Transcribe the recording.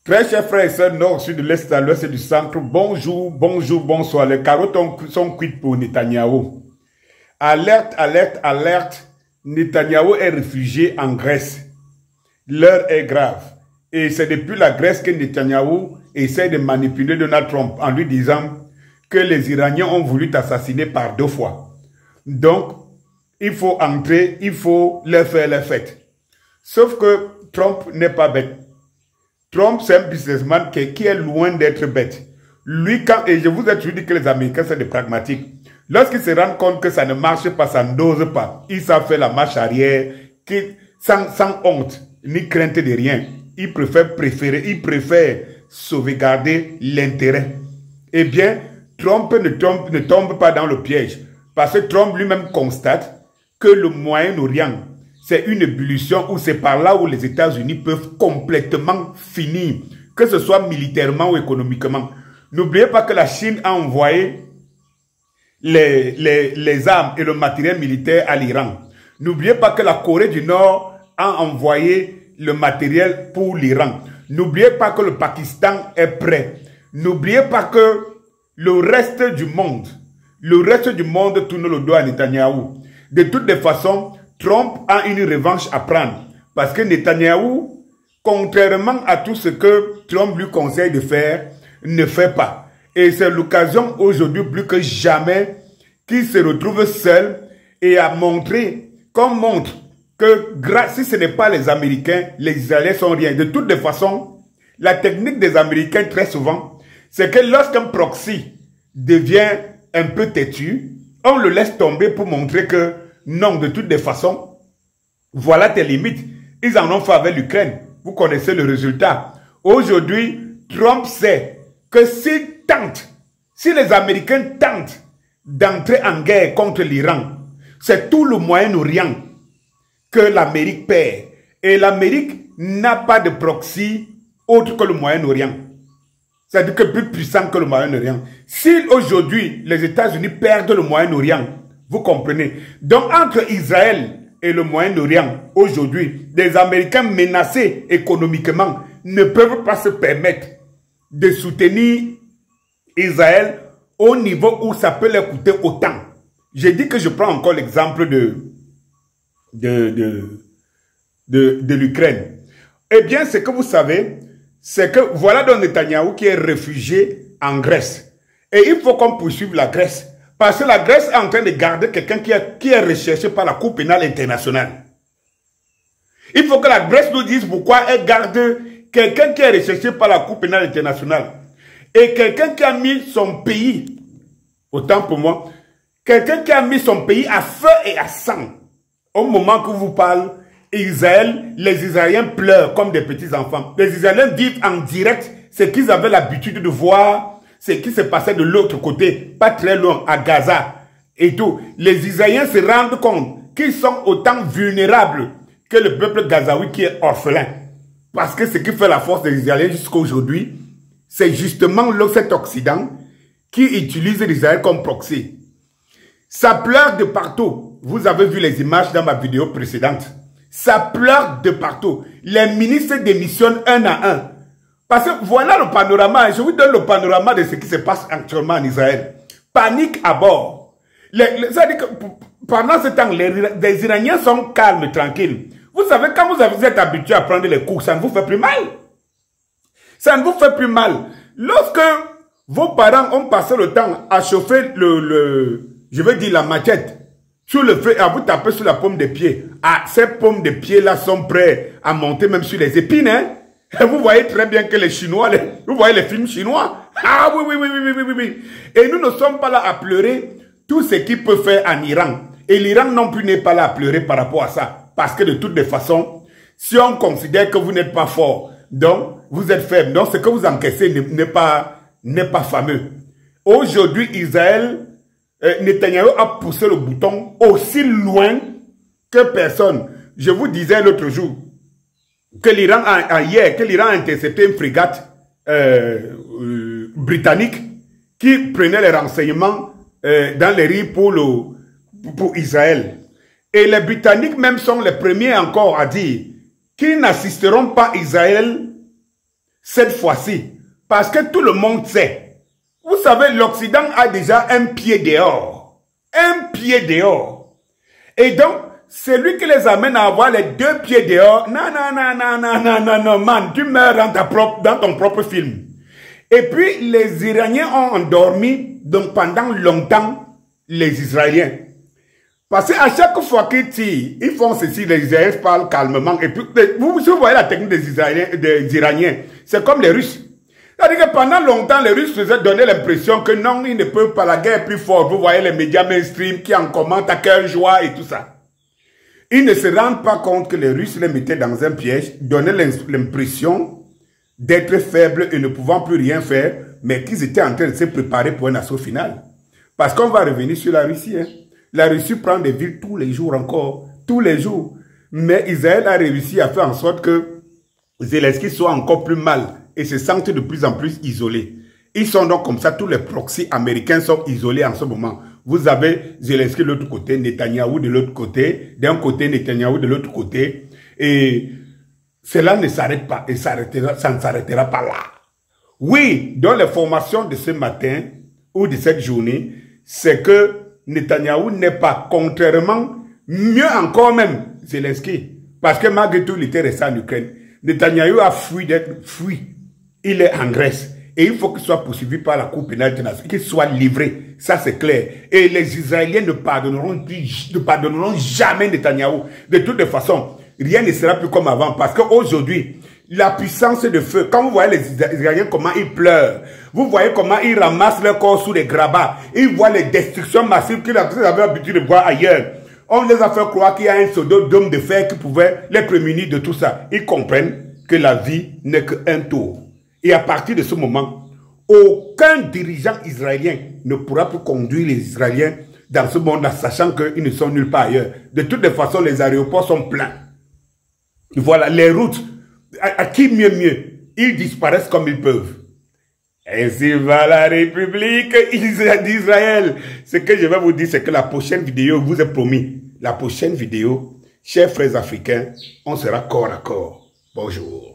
Très chers frères et sœurs, nord, sud, de l'est, à l'ouest et du centre, bonjour, bonjour, bonsoir. Les carottes sont cuites pour Netanyahou. Alerte, alerte, alerte. Netanyahou est réfugié en Grèce. L'heure est grave. Et c'est depuis la Grèce que Netanyahou essaie de manipuler Donald Trump en lui disant que les Iraniens ont voulu t'assassiner par 2 fois. Donc, il faut entrer, il faut leur faire la fête. Sauf que Trump n'est pas bête. Trump, c'est un businessman qui est loin d'être bête. Lui, et je vous ai toujours dit que les Américains, c'est des pragmatiques. Lorsqu'ils se rendent compte que ça ne marche pas, ça ne dose pas, ils savent faire la marche arrière, sans honte, ni crainte de rien. Ils préfèrent sauvegarder l'intérêt. Eh bien, Trump ne tombe pas dans le piège. Parce que Trump lui-même constate que le Moyen-Orient, c'est une ébullition où c'est par là où les États-Unis peuvent complètement finir, que ce soit militairement ou économiquement. N'oubliez pas que la Chine a envoyé les armes et le matériel militaire à l'Iran. N'oubliez pas que la Corée du Nord a envoyé le matériel pour l'Iran. N'oubliez pas que le Pakistan est prêt. N'oubliez pas que le reste du monde tourne le dos à Netanyahou. De toutes les façons, Trump a une revanche à prendre. Parce que Netanyahou, contrairement à tout ce que Trump lui conseille de faire, ne fait pas. Et c'est l'occasion aujourd'hui plus que jamais qu'il se retrouve seul et à montrer, qu'on montre que si ce n'est pas les Américains, les Israéliens sont rien. De toutes les façons, la technique des Américains très souvent, c'est que lorsqu'un proxy devient un peu têtu, on le laisse tomber pour montrer que non, de toutes les façons, voilà tes limites. Ils en ont fait avec l'Ukraine. Vous connaissez le résultat. Aujourd'hui, Trump sait que si les Américains tentent d'entrer en guerre contre l'Iran, c'est tout le Moyen-Orient que l'Amérique perd. Et l'Amérique n'a pas de proxy autre que le Moyen-Orient. C'est-à-dire que plus puissant que le Moyen-Orient. Si aujourd'hui les États-Unis perdent le Moyen-Orient, vous comprenez. Donc entre Israël et le Moyen-Orient, aujourd'hui, les Américains menacés économiquement ne peuvent pas se permettre de soutenir Israël au niveau où ça peut leur coûter autant. J'ai dit que je prends encore l'exemple de l'Ukraine. Eh bien, ce que vous savez, c'est que voilà donc Netanyahou qui est réfugié en Grèce. Et il faut qu'on poursuive la Grèce. Parce que la Grèce est en train de garder quelqu'un qui est recherché par la Cour pénale internationale. Il faut que la Grèce nous dise pourquoi elle garde quelqu'un qui est recherché par la Cour pénale internationale. Et quelqu'un qui a mis son pays, autant pour moi, quelqu'un qui a mis son pays à feu et à sang. Au moment que vous parle, les Israéliens pleurent comme des petits enfants. Les Israéliens vivent en direct ce qu'ils avaient l'habitude de voir, ce qui se passait de l'autre côté, pas très loin, à Gaza et tout. Les Israéliens se rendent compte qu'ils sont autant vulnérables que le peuple gazaoui qui est orphelin. Parce que ce qui fait la force des Israéliens jusqu'à aujourd'hui, c'est justement cet Occident qui utilise l'Israël comme proxy. Ça pleure de partout. Vous avez vu les images dans ma vidéo précédente. Ça pleure de partout. Les ministres démissionnent un à un. Parce que voilà le panorama. Je vous donne le panorama de ce qui se passe actuellement en Israël. Panique à bord. C'est-à-dire que pendant ce temps, les Iraniens sont calmes, tranquilles. Vous savez, quand vous êtes habitué à prendre les coups, ça ne vous fait plus mal. Ça ne vous fait plus mal. Lorsque vos parents ont passé le temps à chauffer je veux dire la machette, sur le feu, à vous taper sur la paume des pieds. Ah, ces paumes de pieds-là sont prêts à monter même sur les épines, hein. Et vous voyez très bien que les Chinois, vous voyez les films chinois. Ah oui. Et nous ne sommes pas là à pleurer tout ce qu'il peut faire en Iran. Et l'Iran non plus n'est pas là à pleurer par rapport à ça. Parce que de toutes les façons, si on considère que vous n'êtes pas fort, donc vous êtes faible, donc ce que vous encaissez n'est pas fameux. Aujourd'hui, Netanyahou a poussé le bouton aussi loin que personne. Je vous disais l'autre jour que l'Iran a intercepté une frégate britannique qui prenait les renseignements dans les rives pour Israël. Et les Britanniques même sont les premiers encore à dire qu'ils n'assisteront pas Israël cette fois-ci. Parce que tout le monde sait. Vous savez, l'Occident a déjà un pied dehors. Un pied dehors. Et donc, c'est lui qui les amène à avoir les deux pieds dehors. Non, non, non, non, non, non, non, non, man, tu meurs dans ton propre film. Et puis, les Iraniens ont endormi, donc pendant longtemps, les Israéliens. Parce qu'à chaque fois qu'ils tirent, ils font ceci, les Israéliens parlent calmement. Et puis, vous voyez la technique des Iraniens, c'est comme les Russes. C'est-à-dire que pendant longtemps, les Russes faisaient donner l'impression que non, ils ne peuvent pas, la guerre est plus forte. Vous voyez les médias mainstream qui en commentent à cœur joie et tout ça. Ils ne se rendent pas compte que les Russes les mettaient dans un piège, donnaient l'impression d'être faibles et ne pouvant plus rien faire, mais qu'ils étaient en train de se préparer pour un assaut final. Parce qu'on va revenir sur la Russie. Hein. La Russie prend des villes tous les jours encore, tous les jours. Mais Israël a réussi à faire en sorte que Zelensky soit encore plus mal et se sente de plus en plus isolé. Ils sont donc comme ça, tous les proxys américains sont isolés en ce moment. Vous avez Zelensky de l'autre côté, Netanyahou de l'autre côté, d'un côté Netanyahou de l'autre côté. Et cela ne s'arrête pas et ça ne s'arrêtera pas là. Oui, dans les formations de ce matin ou de cette journée, c'est que Netanyahou n'est pas, contrairement, mieux encore même, Zelensky. Parce que malgré tout, il était resté en Ukraine. Netanyahou a fui. Il est en Grèce. Et il faut qu'il soit poursuivi par la Cour pénale internationale, qu'il soit livré. Ça, c'est clair. Et les Israéliens ne pardonneront jamais Netanyahou. De toutes les façons, rien ne sera plus comme avant. Parce qu'aujourd'hui, la puissance de feu, quand vous voyez les Israéliens, comment ils pleurent, vous voyez comment ils ramassent leur corps sous les grabats, ils voient les destructions massives qu'ils avaient l'habitude de voir ailleurs. On les a fait croire qu'il y a un d'homme de fer qui pouvait les prémunir de tout ça. Ils comprennent que la vie n'est qu'un tour. Et à partir de ce moment, aucun dirigeant israélien ne pourra plus conduire les Israéliens dans ce monde-là, sachant qu'ils ne sont nulle part ailleurs. De toutes les façons, les aéroports sont pleins. Voilà, les routes, à qui mieux, ils disparaissent comme ils peuvent. Ainsi va la République d'Israël. Ce que je vais vous dire, c'est que la prochaine vidéo, vous est promis, la prochaine vidéo, chers frères africains, on sera corps à corps. Bonjour.